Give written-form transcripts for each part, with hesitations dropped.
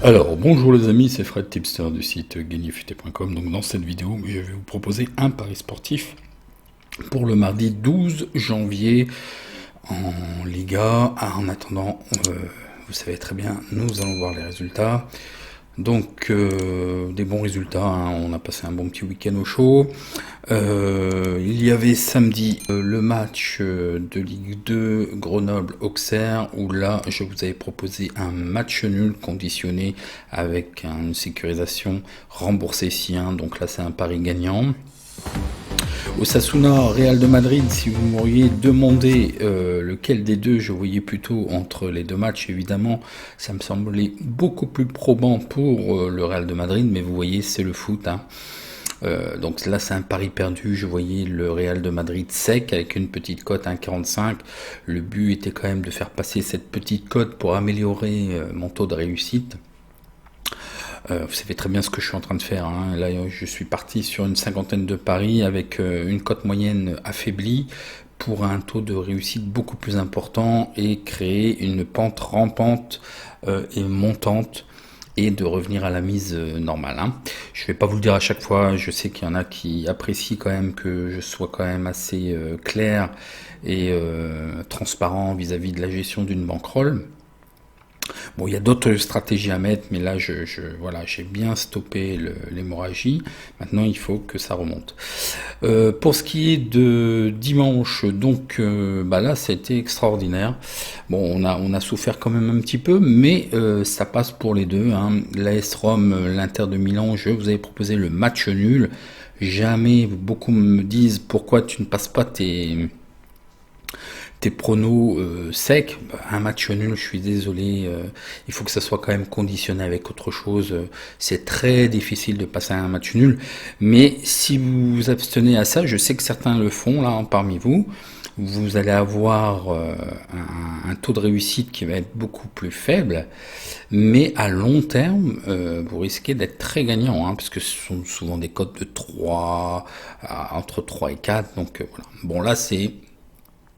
Alors, bonjour les amis, c'est Fred Tipster du site gagnerfuté.com. Donc dans cette vidéo, je vais vous proposer un pari sportif pour le mardi 12 janvier en Liga. En attendant, vous savez très bien, nous allons voir les résultats. Donc des bons résultats, hein. On a passé un bon petit week-end au chaud. Il y avait samedi le match de Ligue 2 Grenoble-Auxerre où là je vous avais proposé un match nul conditionné avec une sécurisation remboursée si 1, donc là c'est un pari gagnant. Osasuna, Real de Madrid, si vous m'auriez demandé lequel des deux je voyais plutôt entre les deux matchs, évidemment, ça me semblait beaucoup plus probant pour le Real de Madrid, mais vous voyez, c'est le foot, hein. Donc là, c'est un pari perdu. Je voyais le Real de Madrid sec avec une petite cote 1,45. Le but était quand même de faire passer cette petite cote pour améliorer mon taux de réussite. Vous savez très bien ce que je suis en train de faire, hein. Là, je suis parti sur une cinquantaine de paris avec une cote moyenne affaiblie pour un taux de réussite beaucoup plus important et créer une pente rampante et montante et de revenir à la mise normale, hein. Je vais pas vous le dire à chaque fois, je sais qu'il y en a qui apprécient quand même que je sois quand même assez clair et transparent vis-à-vis de la gestion d'une bankroll. Bon, il y a d'autres stratégies à mettre, mais là, voilà, j'ai bien stoppé l'hémorragie. Maintenant, il faut que ça remonte. Pour ce qui est de dimanche, donc bah là, c'était extraordinaire. Bon, on a souffert quand même un petit peu, mais ça passe pour les deux, hein. L'AS Rome, l'Inter de Milan, je vous avais proposé le match nul. Jamais, beaucoup me disent pourquoi tu ne passes pas tes pronos secs. Un match nul, je suis désolé, il faut que ça soit quand même conditionné avec autre chose. C'est très difficile de passer à un match nul, mais si vous vous abstenez à ça, je sais que certains le font là parmi vous, vous allez avoir un taux de réussite qui va être beaucoup plus faible, mais à long terme, vous risquez d'être très gagnant, hein, parce que ce sont souvent des cotes de 3, entre 3 et 4, donc voilà. Bon là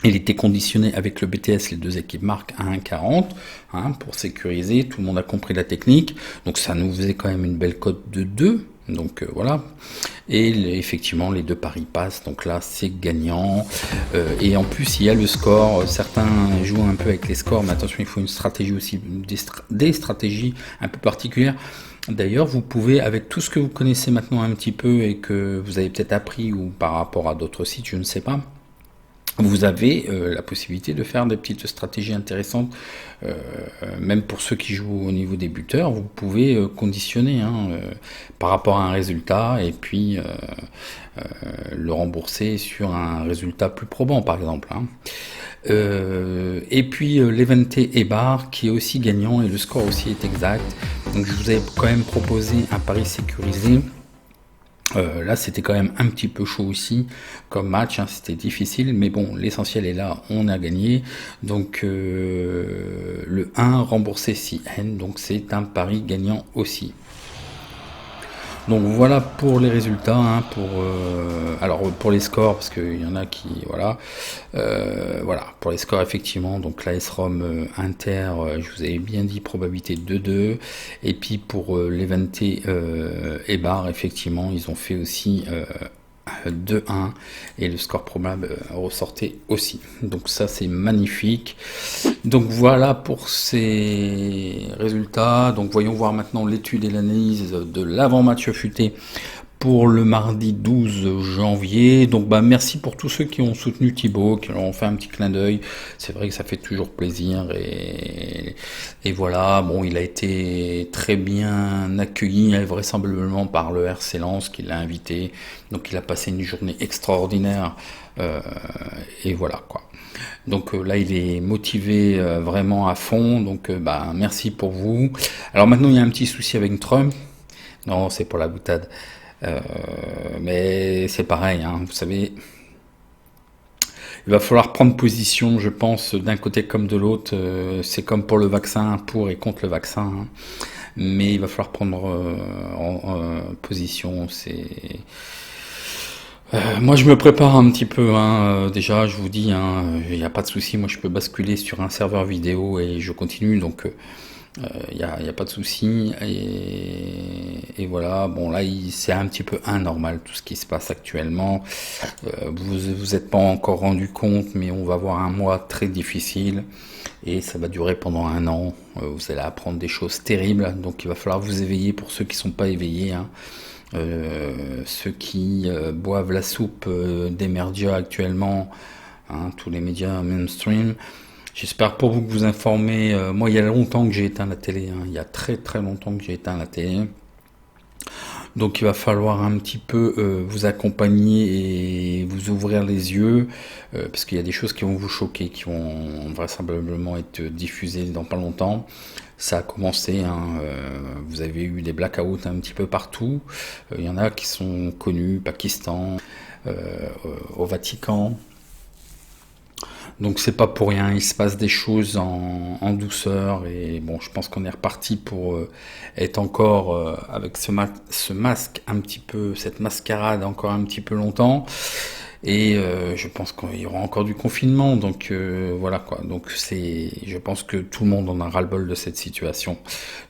il était conditionné avec le BTS, les deux équipes marquent à 1,40, hein, pour sécuriser, tout le monde a compris la technique, donc ça nous faisait quand même une belle cote de 2, donc voilà, et effectivement les deux paris passent, donc là c'est gagnant, et en plus il y a le score, certains jouent un peu avec les scores, mais attention il faut une stratégie aussi, des stratégies un peu particulières. D'ailleurs, vous pouvez, avec tout ce que vous connaissez maintenant un petit peu et que vous avez peut-être appris ou par rapport à d'autres sites, je ne sais pas, vous avez la possibilité de faire des petites stratégies intéressantes, même pour ceux qui jouent au niveau des buteurs, vous pouvez conditionner, hein, par rapport à un résultat et puis le rembourser sur un résultat plus probant par exemple, hein. Et puis l'Evente Eibar qui est aussi gagnant et le score aussi est exact, donc je vous avais quand même proposé un pari sécurisé. Là, c'était quand même un petit peu chaud aussi comme match, hein, c'était difficile, mais bon, l'essentiel est là, on a gagné. Donc le 1 remboursé si N, donc c'est un pari gagnant aussi. Donc voilà pour les résultats, hein, alors pour les scores, parce qu'il y en a qui, voilà, voilà, pour les scores effectivement, donc l'AS Rome Inter, je vous avais bien dit probabilité 2-2, et puis pour l'Evente Eibar, effectivement, ils ont fait aussi 2-1 et le score probable ressortait aussi, donc ça c'est magnifique. Donc voilà pour ces résultats. Donc voyons voir maintenant l'étude et l'analyse de l'avant-match futé pour le mardi 12 janvier. Donc bah merci pour tous ceux qui ont soutenu Thibaut, qui ont fait un petit clin d'œil. C'est vrai que ça fait toujours plaisir et voilà. Bon, il a été très bien accueilli, vraisemblablement par le RC Lens qui l'a invité. Donc il a passé une journée extraordinaire et voilà quoi. Donc là, il est motivé vraiment à fond. Donc bah merci pour vous. Alors maintenant, il y a un petit souci avec Trump. Non, c'est pour la boutade. Mais c'est pareil, hein, vous savez, il va falloir prendre position, je pense, d'un côté comme de l'autre. C'est comme pour le vaccin, pour et contre le vaccin, hein. Mais il va falloir prendre position. Moi, je me prépare un petit peu, hein, déjà, je vous dis, hein, il n'y a pas de souci. Moi, je peux basculer sur un serveur vidéo et je continue. Donc, y a pas de souci. Et voilà, bon là, c'est un petit peu anormal tout ce qui se passe actuellement. Vous vous êtes pas encore rendu compte, mais on va avoir un mois très difficile et ça va durer pendant un an. Vous allez apprendre des choses terribles, donc il va falloir vous éveiller pour ceux qui sont pas éveillés, hein. Ceux qui boivent la soupe des médias actuellement, hein, tous les médias mainstream. J'espère pour vous que vous informez. Moi, il y a longtemps que j'ai éteint la télé, hein. Il y a très très longtemps que j'ai éteint la télé. Donc il va falloir un petit peu vous accompagner et vous ouvrir les yeux, parce qu'il y a des choses qui vont vous choquer, qui vont vraisemblablement être diffusées dans pas longtemps. Ça a commencé, hein, vous avez eu des blackouts un petit peu partout. Il y en a qui sont connus, Pakistan, euh, au Vatican. Donc c'est pas pour rien, il se passe des choses en douceur et bon, je pense qu'on est reparti pour être encore avec ce masque un petit peu, cette mascarade encore un petit peu longtemps. Et je pense qu'il y aura encore du confinement, donc voilà quoi. Donc je pense que tout le monde en a ras-le-bol de cette situation.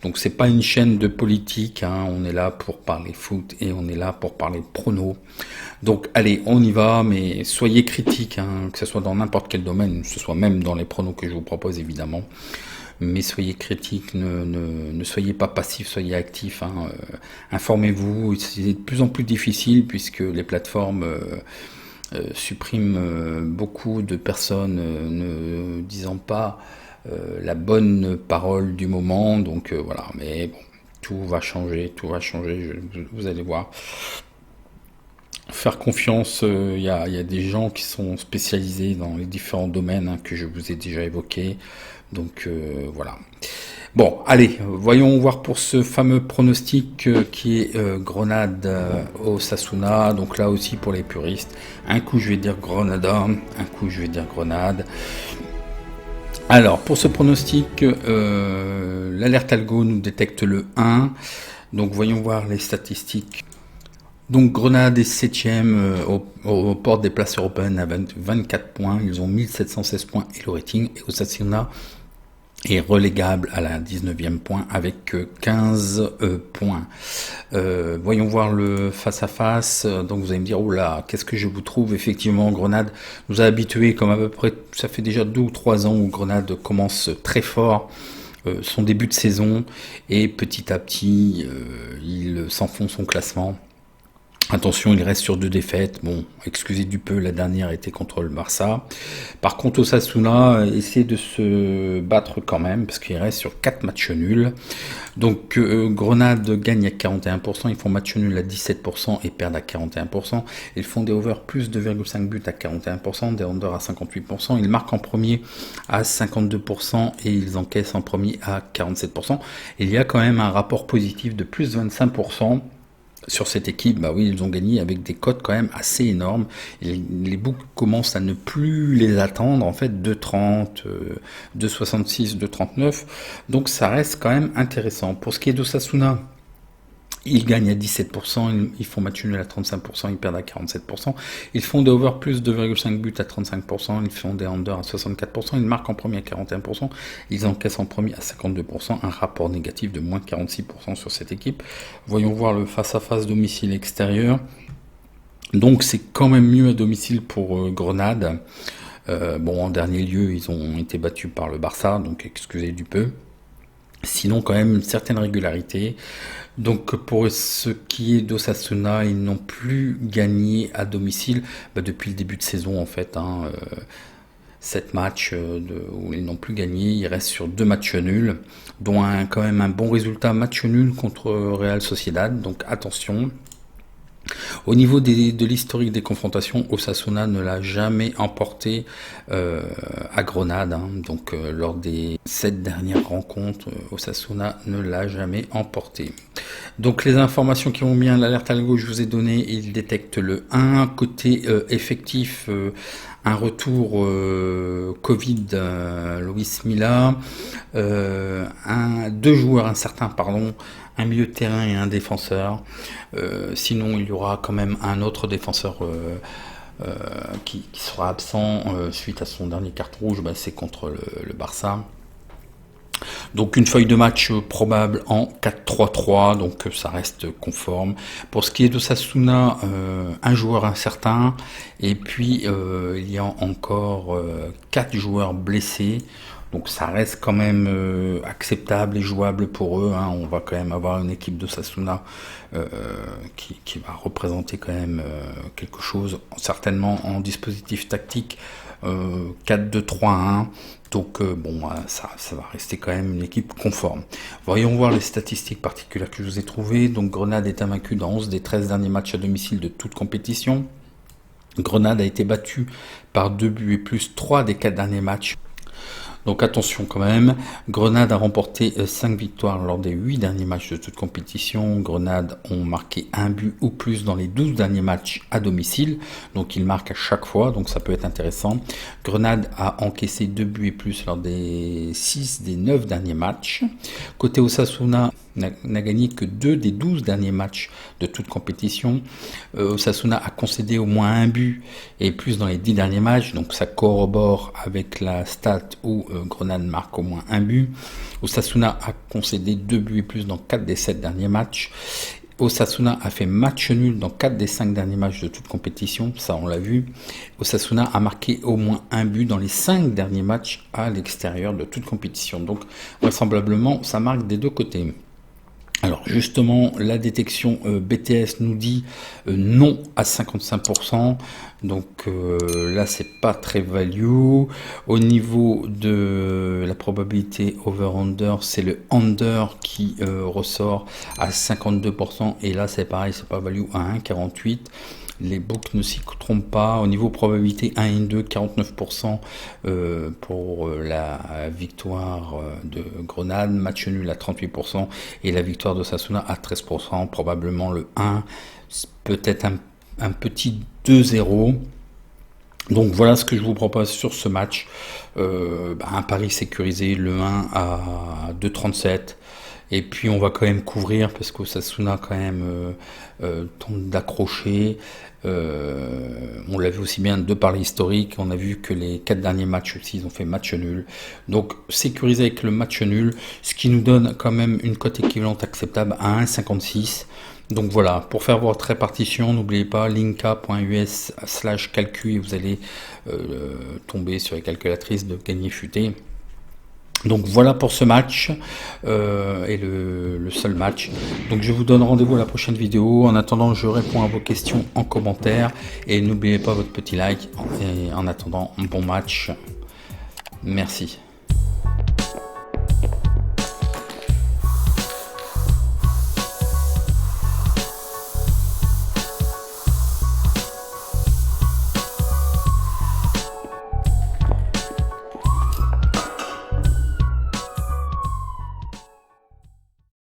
Donc c'est pas une chaîne de politique, hein. On est là pour parler foot et on est là pour parler prono. Donc allez, on y va, mais soyez critiques, hein, que ce soit dans n'importe quel domaine, que ce soit même dans les pronos que je vous propose évidemment. Mais soyez critiques, ne soyez pas passifs, soyez actifs, hein. Informez-vous, c'est de plus en plus difficile puisque les plateformes supprime beaucoup de personnes ne disant pas la bonne parole du moment. Donc voilà, mais bon, tout va changer, vous allez voir. Faire confiance, il y a des gens qui sont spécialisés dans les différents domaines, hein, que je vous ai déjà évoqués. Donc voilà. Bon, allez, voyons voir pour ce fameux pronostic qui est Grenade au Osasuna. Donc là aussi pour les puristes, un coup je vais dire Grenada, un coup je vais dire Grenade. Alors pour ce pronostic, l'alerte algo nous détecte le 1. Donc voyons voir les statistiques. Donc Grenade est 7ème aux portes des places européennes à 24 points. Ils ont 1716 points et le rating. Et Osasuna est relégable à la 19e point avec 15 points. Voyons voir le face-à-face. Donc vous allez me dire, oh là, qu'est-ce que je vous trouve? Effectivement, Grenade nous a habitués, comme à peu près, ça fait déjà 2 ou 3 ans où Grenade commence très fort son début de saison et petit à petit, il s'enfonce son classement. Attention, il reste sur 2 défaites. Bon, excusez du peu, la dernière était contre le Barça. Par contre, Osasuna essaie de se battre quand même, parce qu'il reste sur 4 matchs nuls. Donc, Grenade gagne à 41%, ils font match nul à 17% et perdent à 41%. Ils font des over plus 2,5 buts à 41%, des under à 58%. Ils marquent en premier à 52% et ils encaissent en premier à 47%. Il y a quand même un rapport positif de plus 25%. Sur cette équipe, bah oui, ils ont gagné avec des cotes quand même assez énormes. Et les books commencent à ne plus les attendre, en fait, 2,30, 2,66, 2,39. Donc ça reste quand même intéressant. Pour ce qui est d'Osasuna, ils gagnent à 17%, ils font match nul à 35%, ils perdent à 47%. Ils font des over plus 2,5 buts à 35%, ils font des under à 64%, ils marquent en premier à 41%, ils encaissent en premier à 52%, un rapport négatif de moins 46% sur cette équipe. Voyons voir le face-à-face domicile extérieur. Donc c'est quand même mieux à domicile pour Grenade. Bon, en dernier lieu, ils ont été battus par le Barça, donc excusez du peu. Sinon, quand même, une certaine régularité. Donc, pour ce qui est d'Osasuna, ils n'ont plus gagné à domicile depuis le début de saison, en fait. 7 matchs où ils n'ont plus gagné. Ils restent sur 2 matchs nuls, dont quand même un bon résultat, match nul contre Real Sociedad. Donc, attention. Au niveau de l'historique des confrontations, Osasuna ne l'a jamais emporté à Grenade. Donc lors des 7 dernières rencontres, Osasuna ne l'a jamais emporté. Donc les informations qui vont bien, l'alerte algo je vous ai donné, il détecte le 1. Côté effectif, un retour Covid, Luis Milla, 2 joueurs incertains, pardon, un milieu de terrain et un défenseur. Sinon, il y aura quand même un autre défenseur qui sera absent suite à son dernier carton rouge. C'est contre le Barça. Donc une feuille de match probable en 4-3-3, donc ça reste conforme. Pour ce qui est d'Osasuna, un joueur incertain, et puis il y a encore 4 joueurs blessés. Donc ça reste quand même acceptable et jouable pour eux. Hein. On va quand même avoir une équipe de Sasuna qui va représenter quand même quelque chose, certainement en dispositif tactique 4-2-3-1. Donc bon, ça va rester quand même une équipe conforme. Voyons voir les statistiques particulières que je vous ai trouvées. Donc Grenade est invaincu dans 11 des 13 derniers matchs à domicile de toute compétition. Grenade a été battu par 2 buts et plus 3 des 4 derniers matchs. Donc attention quand même, Grenade a remporté 5 victoires lors des 8 derniers matchs de toute compétition. Grenade ont marqué un but ou plus dans les 12 derniers matchs à domicile. Donc ils marquent à chaque fois, donc ça peut être intéressant. Grenade a encaissé 2 buts et plus lors des 6 des 9 derniers matchs. Côté Osasuna, n'a gagné que 2 des 12 derniers matchs de toute compétition. Osasuna a concédé au moins un but et plus dans les 10 derniers matchs, donc ça corrobore avec la stat où Grenade marque au moins un but. Osasuna a concédé 2 buts et plus dans 4 des 7 derniers matchs. Osasuna a fait match nul dans 4 des 5 derniers matchs de toute compétition, ça on l'a vu. Osasuna a marqué au moins un but dans les 5 derniers matchs à l'extérieur de toute compétition. Donc vraisemblablement ça marque des deux côtés. Alors justement, la détection BTS nous dit non à 55%, donc là c'est pas très value. Au niveau de la probabilité over-under, c'est le under qui ressort à 52%, et là c'est pareil, c'est pas value à 1,48. Les books ne s'y trompent pas. Au niveau probabilité 1 et 2, 49% pour la victoire de Grenade, match nul à 38%, et la victoire de Sasuna à 13%, probablement le 1, peut-être un petit 2-0. Donc voilà ce que je vous propose sur ce match. Un pari sécurisé, le 1 à 2,37. Et puis on va quand même couvrir parce qu'Osasuna quand même tente d'accrocher. On l'a vu aussi bien de par l'historique, on a vu que les 4 derniers matchs aussi ils ont fait match nul. Donc sécurisé avec le match nul, ce qui nous donne quand même une cote équivalente acceptable à 1,56. Donc voilà, pour faire votre répartition, n'oubliez pas linka.us/calcul et vous allez tomber sur les calculatrices de gagner futé. Donc voilà pour ce match et le seul match. Donc je vous donne rendez-vous à la prochaine vidéo. En attendant, je réponds à vos questions en commentaire et n'oubliez pas votre petit like. Et en attendant, un bon match. Merci.